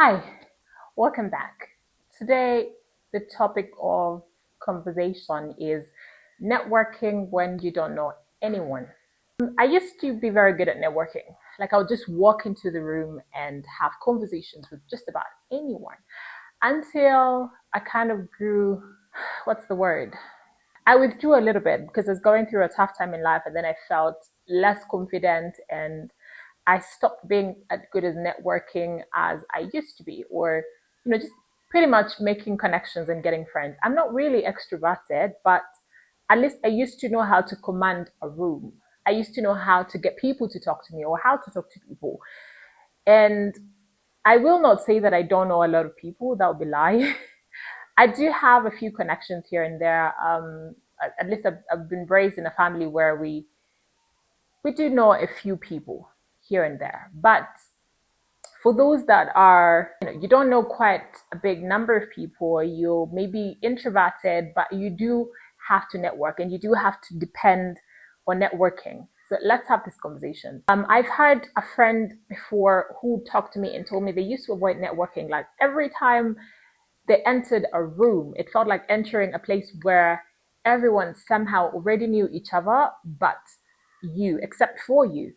Hi, welcome back. Today, the topic of conversation is networking when you don't know anyone. I used to be very good at networking. Like, I would just walk into the room and have conversations with just about anyone until I kind of grew, what's the word? I withdrew a little bit because I was going through a tough time in life, and then I felt less confident, and I stopped being as good as networking as I used to be, or just pretty much making connections and getting friends. I'm not really extroverted, but at least I used to know how to command a room. I used to know how to get people to talk to me or how to talk to people. And I will not say that I don't know a lot of people. That would be lie. I do have a few connections here and there. At least I've been raised in a family where we do know a few people here and there. But for those that are, you don't know quite a big number of people, you're maybe introverted, but you do have to network and you do have to depend on networking. So let's have this conversation. I've had a friend before who talked to me and told me they used to avoid networking. Like every time they entered a room, it felt like entering a place where everyone somehow already knew each other, but you, except for you.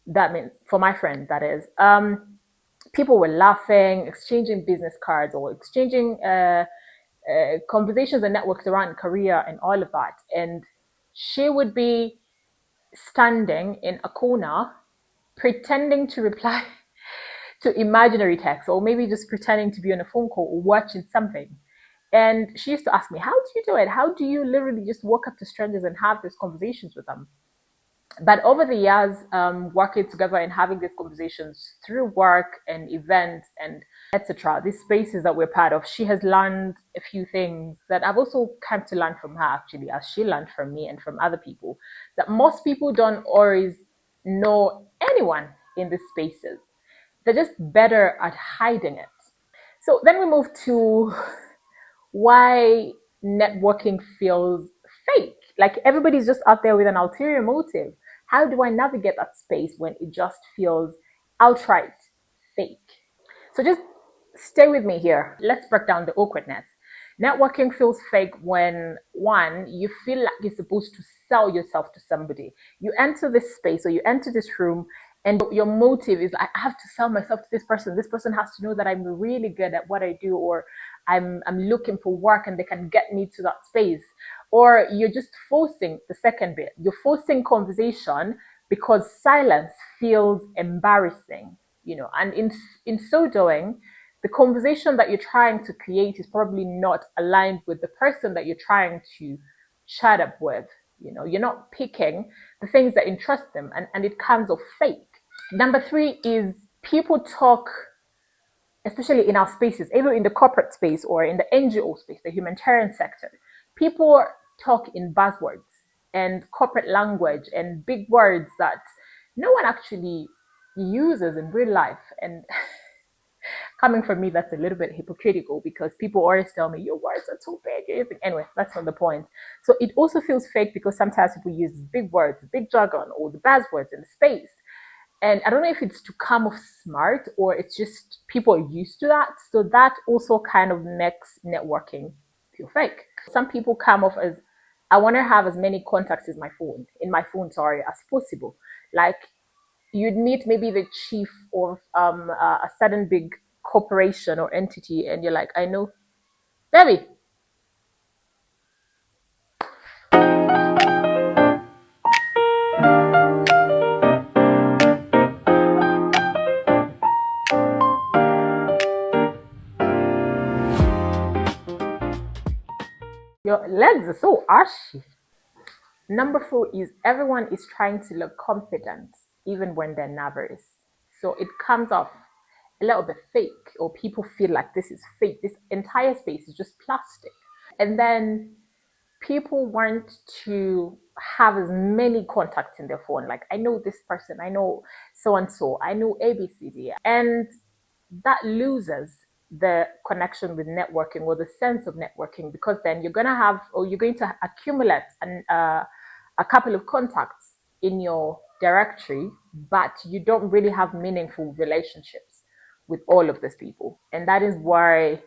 That means for my friend, that is. People were laughing, exchanging business cards, or exchanging conversations and networks around career and all of that. And she would be standing in a corner, pretending to reply to imaginary text, or maybe just pretending to be on a phone call or watching something. And she used to ask me, how do you do it? How do you literally just walk up to strangers and have these conversations with them? But over the years, working together and having these conversations through work and events and etc., these spaces that we're part of, she has learned a few things that I've also come to learn from her, actually, as she learned from me and from other people, that most people don't always know anyone in these spaces. They're just better at hiding it. So then we move to why networking feels fake. Like everybody's just out there with an ulterior motive. How do I navigate that space when it just feels outright fake? So just stay with me here. Let's break down the awkwardness. Networking feels fake when, one, you feel like you're supposed to sell yourself to somebody. You enter this space or you enter this room, and your motive is, I have to sell myself to this person. This person has to know that I'm really good at what I do, or I'm looking for work and they can get me to that space. Or you're just forcing the second bit. You're forcing conversation because silence feels embarrassing, and in so doing, the conversation that you're trying to create is probably not aligned with the person that you're trying to chat up with. You're not picking the things that interest them, and it comes off fake. Number three is people talk, especially in our spaces, either in the corporate space or in the NGO space, the humanitarian sector. People talk in buzzwords and corporate language and big words that no one actually uses in real life. And coming from me, that's a little bit hypocritical because people always tell me your words are too big. Anyway, that's not the point. So it also feels fake because sometimes people use big words, big jargon, or the buzzwords in the space. And I don't know if it's to come off smart or it's just people are used to that. So that also kind of makes networking feel fake. Some people come off as, I want to have as many contacts as in my phone, sorry, as possible. Like you'd meet maybe the chief of a certain big corporation or entity, and you're like, I know, baby. Your legs are so ashy. Number four is everyone is trying to look confident even when they're nervous. So it comes off a little bit fake, or people feel like this is fake. This entire space is just plastic. And then people want to have as many contacts in their phone. Like, I know this person, I know so and so, I know ABCD. And that loses the connection with networking or the sense of networking, because then you're going to have, or you're going to accumulate a couple of contacts in your directory, but you don't really have meaningful relationships with all of these people. And that is why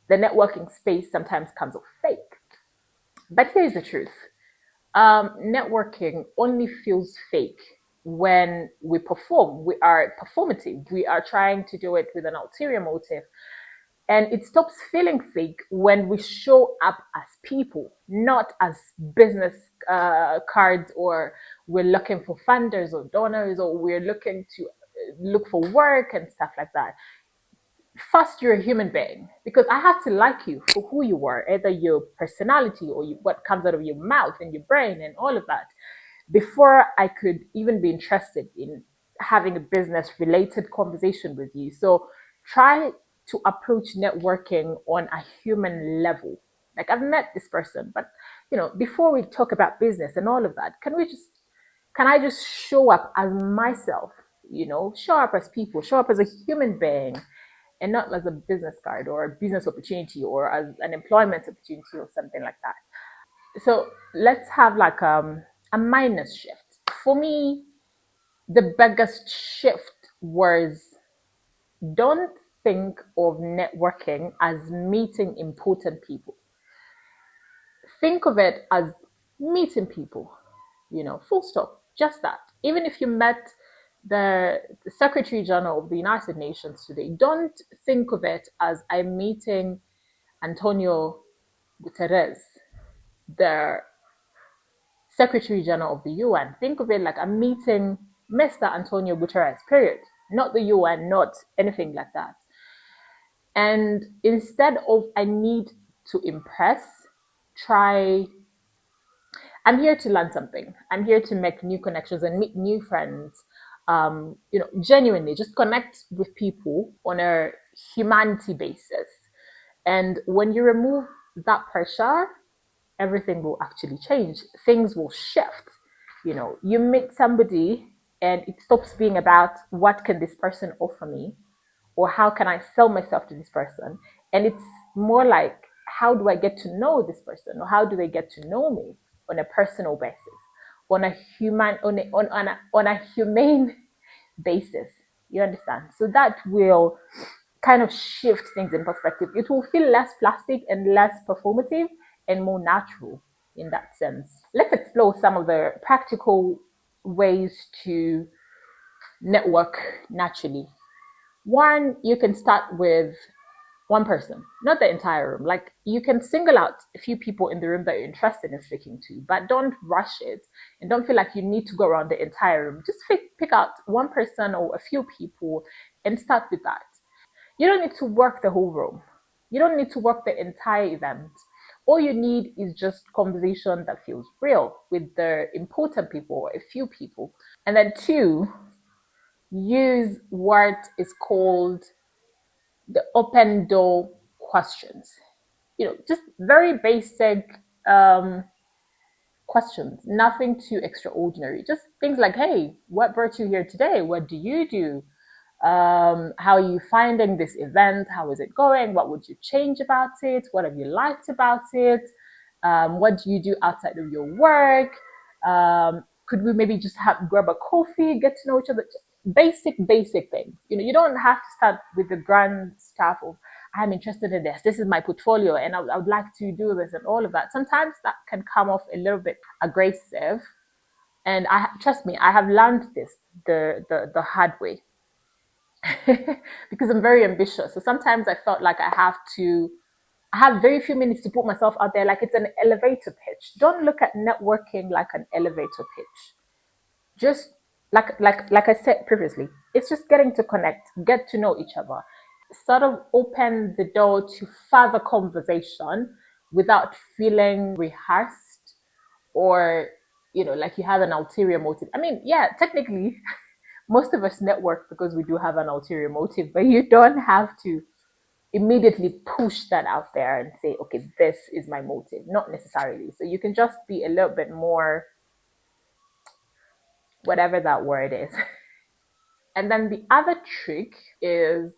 the networking space sometimes comes off fake. But here's the truth, networking only feels fake when we perform. We are performative. We are trying to do it with an ulterior motive. And it stops feeling fake when we show up as people, not as business cards, or we're looking for funders or donors, or we're looking to look for work and stuff like that. First, you're a human being because I have to like you for who you are, either your personality or what comes out of your mouth and your brain and all of that, before I could even be interested in having a business related conversation with you. So try to approach networking on a human level. Like, I've met this person, but before we talk about business and all of that, can I just show up as myself? Show up as people, show up as a human being, and not as a business card or a business opportunity or as an employment opportunity or something like that. So let's have like a minus shift. For me, the biggest shift was, don't think of networking as meeting important people. Think of it as meeting people, full stop. Just that. Even if you met the Secretary General of the United Nations today, don't think of it as I'm meeting Antonio Guterres, the Secretary General of the UN. Think of it like I'm meeting Mr. Antonio Guterres, period. Not the UN, not anything like that. And instead of I need to impress, try, I'm here to learn something. I'm here to make new connections and meet new friends. Genuinely just connect with people on a humanity basis. And when you remove that pressure, everything will actually change. Things will shift. You meet somebody and it stops being about what can this person offer me or how can I sell myself to this person. And it's more like, how do I get to know this person, or how do they get to know me on a personal basis, on a humane basis. You understand? So that will kind of shift things in perspective. It will feel less plastic and less performative and more natural in that sense. Let's explore some of the practical ways to network naturally. One, you can start with one person, not the entire room. Like, you can single out a few people in the room that you're interested in speaking to, but don't rush it and don't feel like you need to go around the entire room. Just pick out one person or a few people and start with that. You don't need to work the whole room. You don't need to work the entire event. All you need is just conversation that feels real with the important people or a few people. And then two, use what is called the open door questions. Just very basic questions, nothing too extraordinary. Just things like, hey, what brought you here today? What do you do? How are you finding this event? How is it going? What would you change about it? What have you liked about it? What do you do outside of your work? Could we maybe just grab a coffee, get to know each other? Just basic things. You don't have to start with the grand stuff of, I'm interested in this. This is my portfolio, and I would like to do this and all of that. Sometimes that can come off a little bit aggressive, and trust me, I have learned this the hard way. Because I'm very ambitious. So sometimes I felt like I have very few minutes to put myself out there, like it's an elevator pitch. Don't look at networking like an elevator pitch. Just like I said previously, it's just getting to connect, get to know each other. Sort of open the door to further conversation without feeling rehearsed or like you have an ulterior motive. I mean, yeah, technically most of us network because we do have an ulterior motive, but you don't have to immediately push that out there and say, okay, this is my motive. Not necessarily. So you can just be a little bit more, whatever that word is. And then the other trick is,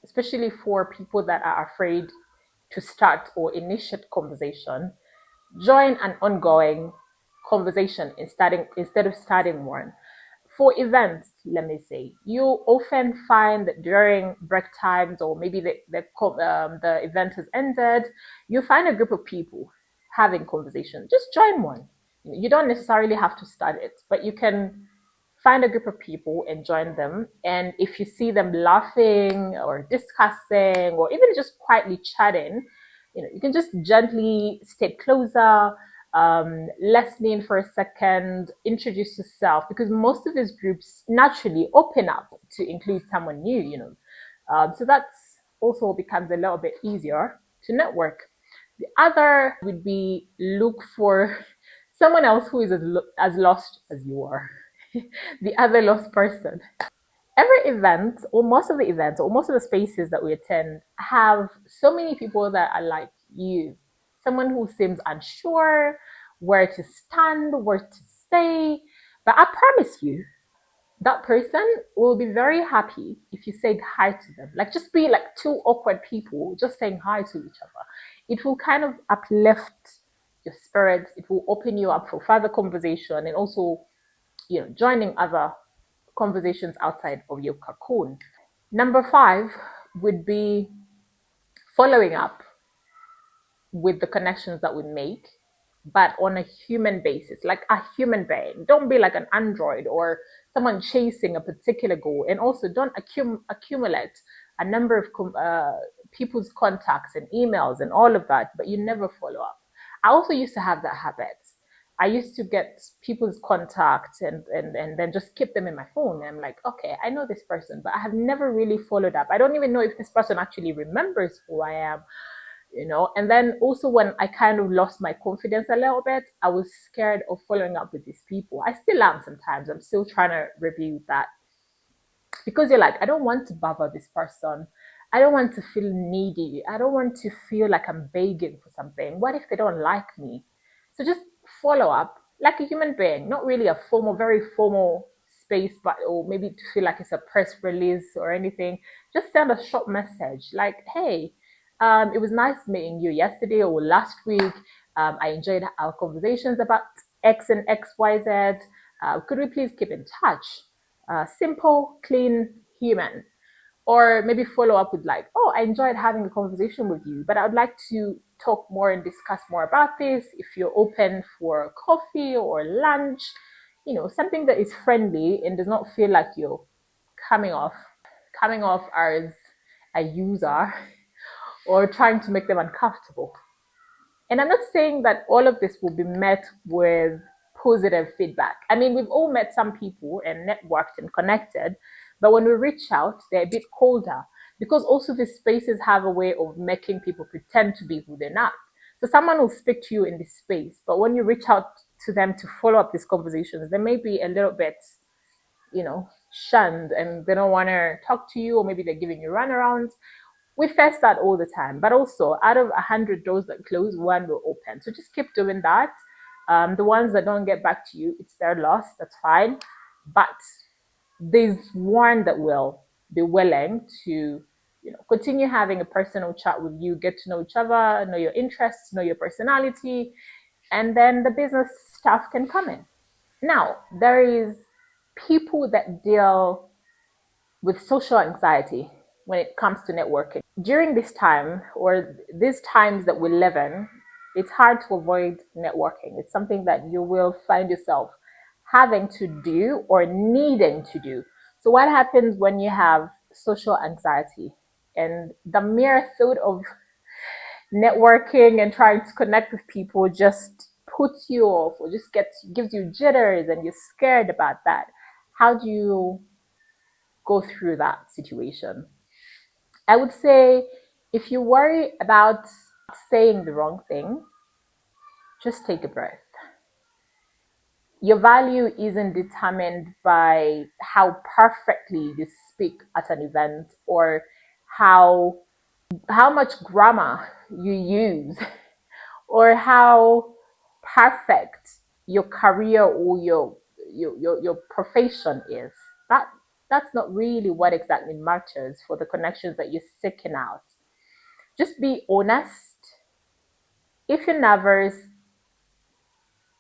especially for people that are afraid to start or initiate conversation, join an ongoing conversation instead of starting one. For events, let me say, you often find that during break times, or maybe the event has ended, you find a group of people having conversation. Just join one. You don't necessarily have to start it, but you can find a group of people and join them. And if you see them laughing or discussing or even just quietly chatting, you can just gently step closer, listening for a second, introduce yourself, because most of these groups naturally open up to include someone new. So that's also becomes a little bit easier to network. The other would be look for someone else who is as lost as you are, the other lost person. Every event, or most of the events, or most of the spaces that we attend have so many people that are like you. Someone who seems unsure where to stand, where to stay. But I promise you, that person will be very happy if you said hi to them. Like, just be like two awkward people just saying hi to each other. It will kind of uplift your spirits. It will open you up for further conversation and also, joining other conversations outside of your cocoon. Number five would be following up with the connections that we make, but on a human basis, like a human being. Don't be like an android or someone chasing a particular goal. And also, don't accumulate a number of people's contacts and emails and all of that, but you never follow up. I also used to have that habit. I used to get people's contacts and then just keep them in my phone. And I'm like, okay, I know this person, but I have never really followed up. I don't even know if this person actually remembers who I am, and then also when I kind of lost my confidence a little bit, I was scared of following up with these people. I still am sometimes. I'm still trying to review that, because you're like, I don't want to bother this person. I don't want to feel needy. I don't want to feel like I'm begging for something. What if they don't like me? So just follow up like a human being, not really a formal, very formal space, but or maybe to feel like it's a press release or anything. Just send a short message like, hey, it was nice meeting you yesterday or last week. I enjoyed our conversations about X and XYZ. Could we please keep in touch? Simple, clean, human. Or maybe follow up with like, oh, I enjoyed having a conversation with you, but I would like to talk more and discuss more about this. If you're open for coffee or lunch, something that is friendly and does not feel like you're coming off coming off as a user or trying to make them uncomfortable. And I'm not saying that all of this will be met with positive feedback. I mean, we've all met some people and networked and connected, but when we reach out, they're a bit colder, because also these spaces have a way of making people pretend to be who they're not. So someone will speak to you in this space, but when you reach out to them to follow up these conversations, they may be a little bit, shunned, and they don't want to talk to you, or maybe they're giving you runarounds. We face that all the time, but also out of 100 doors that close, one will open. So just keep doing that. The ones that don't get back to you, it's their loss. That's fine. But there's one that will be willing to, continue having a personal chat with you, get to know each other, know your interests, know your personality, and then the business stuff can come in. Now, there is people that deal with social anxiety when it comes to networking. During this time, or these times that we live in, it's hard to avoid networking. It's something that you will find yourself having to do or needing to do. So, what happens when you have social anxiety? And the mere thought of networking and trying to connect with people just puts you off, or just gives you jitters and you're scared about that. How do you go through that situation? I would say, if you worry about saying the wrong thing, just take a breath. Your value isn't determined by how perfectly you speak at an event, or how how much grammar you use, or how perfect your career or your profession is. That that's not really what exactly matters for the connections that you're seeking out. Just be honest. If you're nervous,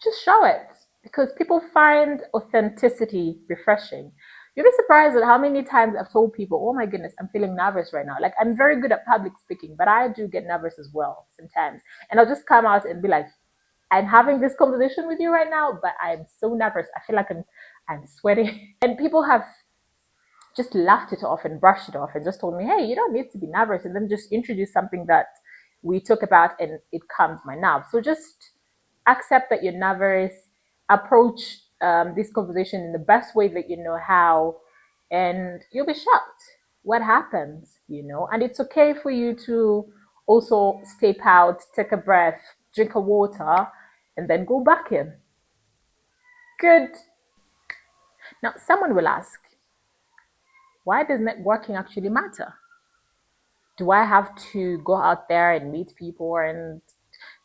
just show it. because people find authenticity refreshing. You'll be surprised at how many times I've told people, oh my goodness, I'm feeling nervous right now. Like, I'm very good at public speaking, but I do get nervous as well sometimes. And I'll just come out and be like, I'm having this conversation with you right now, but I'm so nervous. I feel like I'm sweating. And people have just laughed it off and brushed it off and just told me, hey, you don't need to be nervous. And then just introduce something that we talk about and it calms my nerves. So just accept that you're nervous, approach this conversation in the best way that you know how, and you'll be shocked what happens, you know. And it's okay for you to also step out, take a breath, drink a water, and then go back in. Good. Now, someone will ask, why does networking actually matter? Do I have to go out there and meet people and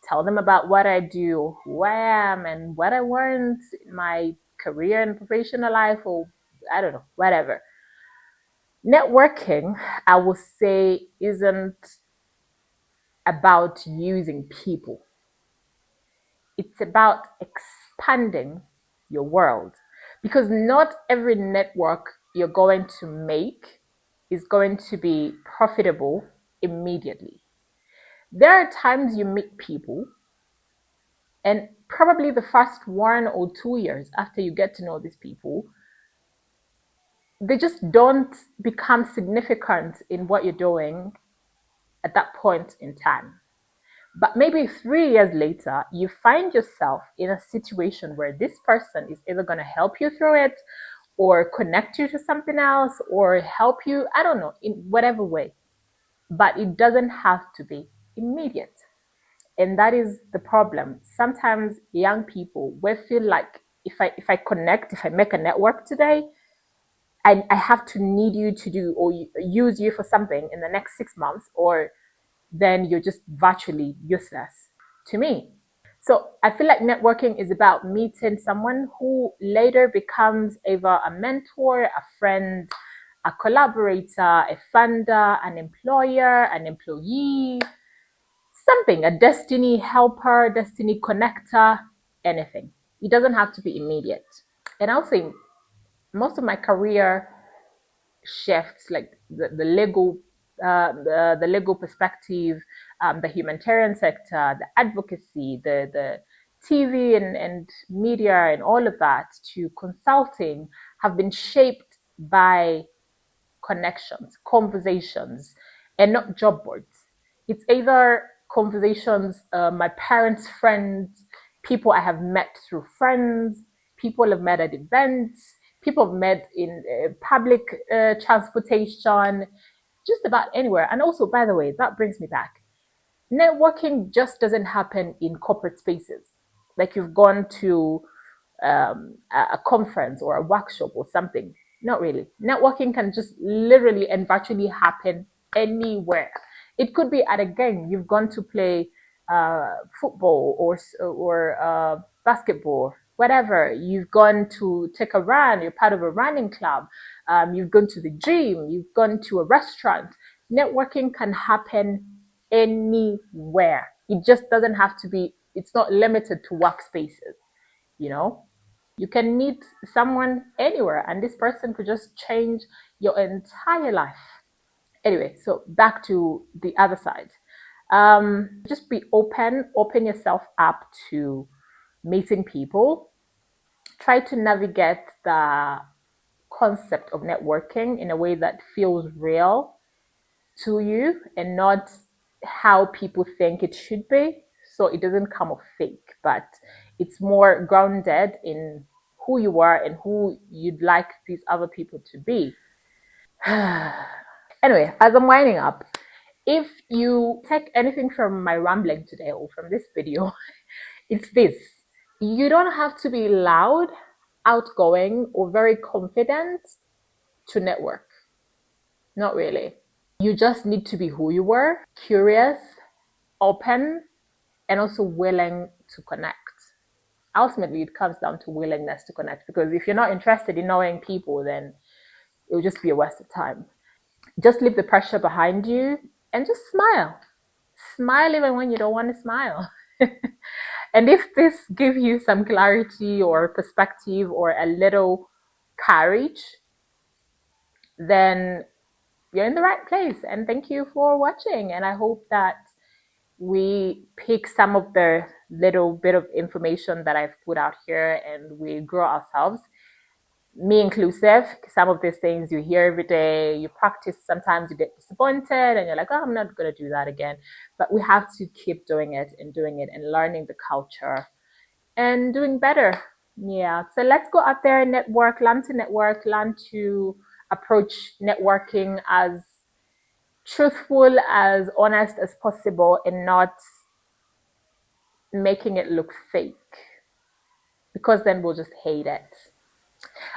tell them about what I do, who I am, and what I want in my career and professional life, or I don't know, whatever? Networking, I will say, isn't about using people, it's about expanding your world. Because not every network you're going to make is going to be profitable immediately. There are times you meet people, and probably the first 1 or 2 years after you get to know these people, they just don't become significant in what you're doing at that point in time. But maybe 3 years later, you find yourself in a situation where this person is either going to help you through it or connect you to something else or help you, I don't know, in whatever way. But it doesn't have to be immediate. And that is the problem. Sometimes young people will feel like if I connect, if I make a network today, I have to need you to do or use you for something in the next 6 months, or then you're just virtually useless to me. So I feel like networking is about meeting someone who later becomes either a mentor, a friend, a collaborator, a funder, an employer, an employee, something, a destiny helper, destiny connector, anything. It doesn't have to be immediate. And I'll say most of my career shifts, like the legal perspective, the humanitarian sector, the advocacy, the TV and media and all of that, to consulting, have been shaped by connections, conversations, and not job boards. It's either conversations, my parents' friends, people I have met through friends, people I've met at events, people I've met in public transportation, just about anywhere. And also, by the way, that brings me back. Networking just doesn't happen in corporate spaces. Like you've gone to a conference or a workshop or something. Not really. Networking can just literally and virtually happen anywhere. It could be at a game. You've gone to play football or basketball, whatever. You've gone to take a run. You're part of a running club. You've gone to the gym. You've gone to a restaurant. Networking can happen anywhere. It just doesn't have to be. It's not limited to workspaces. You know, you can meet someone anywhere, and this person could just change your entire life. Anyway, so back to the other side. Just be open yourself up to meeting people. Try to navigate the concept of networking in a way that feels real to you and not how people think it should be. So it doesn't come off fake, but it's more grounded in who you are and who you'd like these other people to be. Anyway, as I'm winding up, if you take anything from my rambling today or from this video, it's this. You don't have to be loud, outgoing, or very confident to network. Not really. You just need to be who you were, curious, open, and also willing to connect. Ultimately, it comes down to willingness to connect, because if you're not interested in knowing people, then it will just be a waste of time. Just leave the pressure behind you and just smile. Smile even when you don't want to smile. And if this gives you some clarity or perspective or a little courage, then you're in the right place. And thank you for watching. And I hope that we pick some of the little bit of information that I've put out here and we grow ourselves, me inclusive. Some of these things you hear every day, you practice, sometimes you get disappointed and you're like, oh, I'm not going to do that again. But we have to keep doing it and learning the culture and doing better. Yeah. So let's go out there and network, learn to approach networking as truthful, as honest as possible, and not making it look fake, because then we'll just hate it.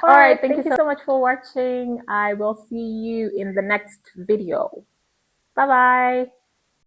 All right. Thank you so much for watching. I will see you in the next video. Bye bye.